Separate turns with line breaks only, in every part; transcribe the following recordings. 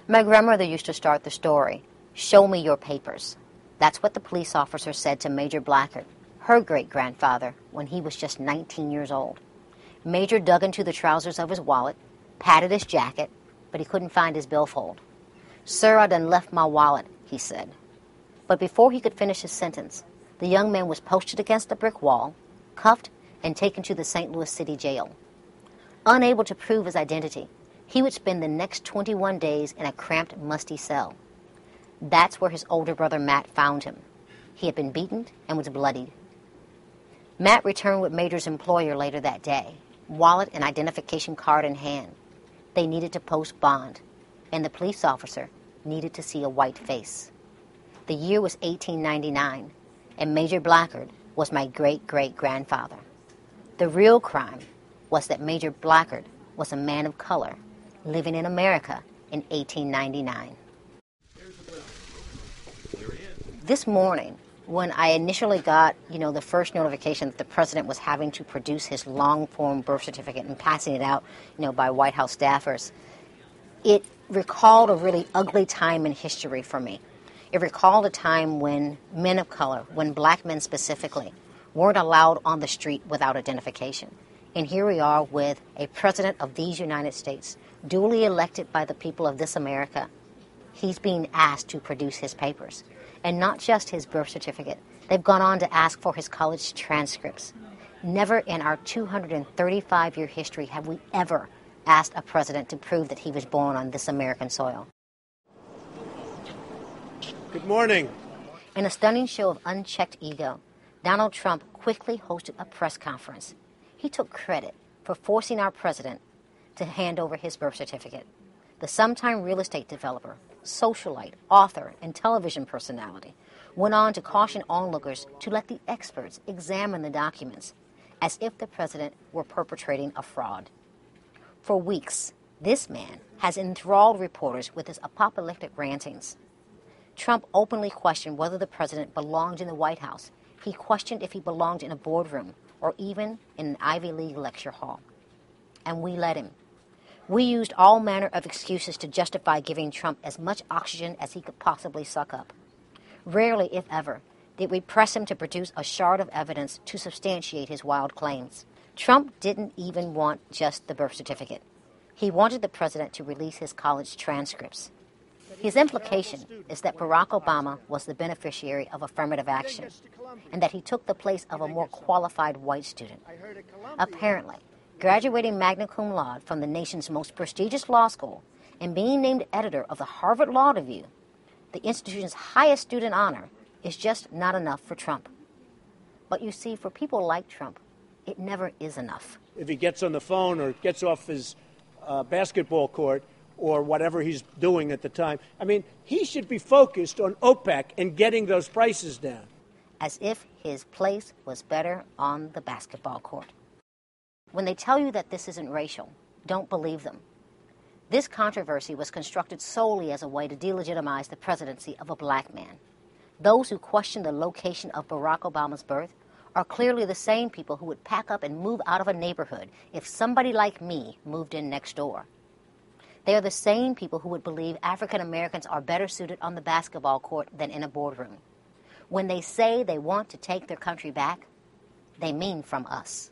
My grandmother used to start the story, "Show me your papers." That's what the police officer said to Major Blackard, her great-grandfather, when he was just 19 years old. Major dug into the trousers of his wallet, patted his jacket, but he couldn't find his billfold. "Sir, I done left my wallet," he said. But before he could finish his sentence, the young man was posted against a brick wall, cuffed, and taken to the St. Louis City Jail. Unable to prove his identity, he would spend the next 21 days in a cramped, musty cell. That's where his older brother Matt found him. He had been beaten and was bloodied. Matt returned with Major's employer later that day, wallet and identification card in hand. They needed to post bond, and the police officer needed to see a white face. The year was 1899, and Major Blackard was my great-great-grandfather. The real crime was that Major Blackard was a man of color living in America in 1899. This morning, when I initially got, the first notification that the president was having to produce his long-form birth certificate and passing it out, by White House staffers, it recalled a really ugly time in history for me. It recalled a time when men of color, when black men specifically, weren't allowed on the street without identification. And here we are with a president of these United States, duly elected by the people of this America. He's being asked to produce his papers. And not just his birth certificate. They've gone on to ask for his college transcripts. Never in our 235-year history have we ever asked a president to prove that he was born on this American soil.
Good morning.
In a stunning show of unchecked ego, Donald Trump quickly hosted a press conference. He took credit for forcing our president to hand over his birth certificate. The sometime real estate developer, socialite, author, and television personality went on to caution onlookers to let the experts examine the documents, as if the president were perpetrating a fraud. For weeks, this man has enthralled reporters with his apocalyptic rantings. Trump openly questioned whether the president belonged in the White House. He questioned if he belonged in a boardroom or even in an Ivy League lecture hall. And we let him. We used all manner of excuses to justify giving Trump as much oxygen as he could possibly suck up. Rarely, if ever, did we press him to produce a shard of evidence to substantiate his wild claims. Trump didn't even want just the birth certificate. He wanted the president to release his college transcripts. His implication is that Barack Obama was the beneficiary of affirmative action and that he took the place of a more qualified white student. Apparently, graduating magna cum laude from the nation's most prestigious law school and being named editor of the Harvard Law Review, the institution's highest student honor, is just not enough for Trump. But you see, for people like Trump, it never is enough.
If he gets on the phone or gets off his basketball court or whatever he's doing at the time, he should be focused on OPEC and getting those prices down.
As if his place was better on the basketball court. When they tell you that this isn't racial, don't believe them. This controversy was constructed solely as a way to delegitimize the presidency of a black man. Those who question the location of Barack Obama's birth are clearly the same people who would pack up and move out of a neighborhood if somebody like me moved in next door. They are the same people who would believe African Americans are better suited on the basketball court than in a boardroom. When they say they want to take their country back, they mean from us.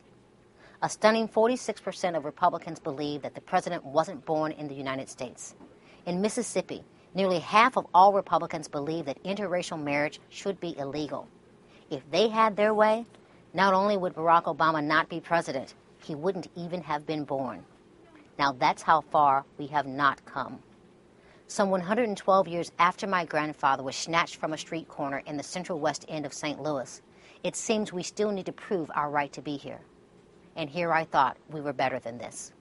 A stunning 46% of Republicans believe that the president wasn't born in the United States. In Mississippi, nearly half of all Republicans believe that interracial marriage should be illegal. If they had their way, not only would Barack Obama not be president, he wouldn't even have been born. Now that's how far we have not come. Some 112 years after my grandfather was snatched from a street corner in the central west end of St. Louis, it seems we still need to prove our right to be here. And here I thought we were better than this.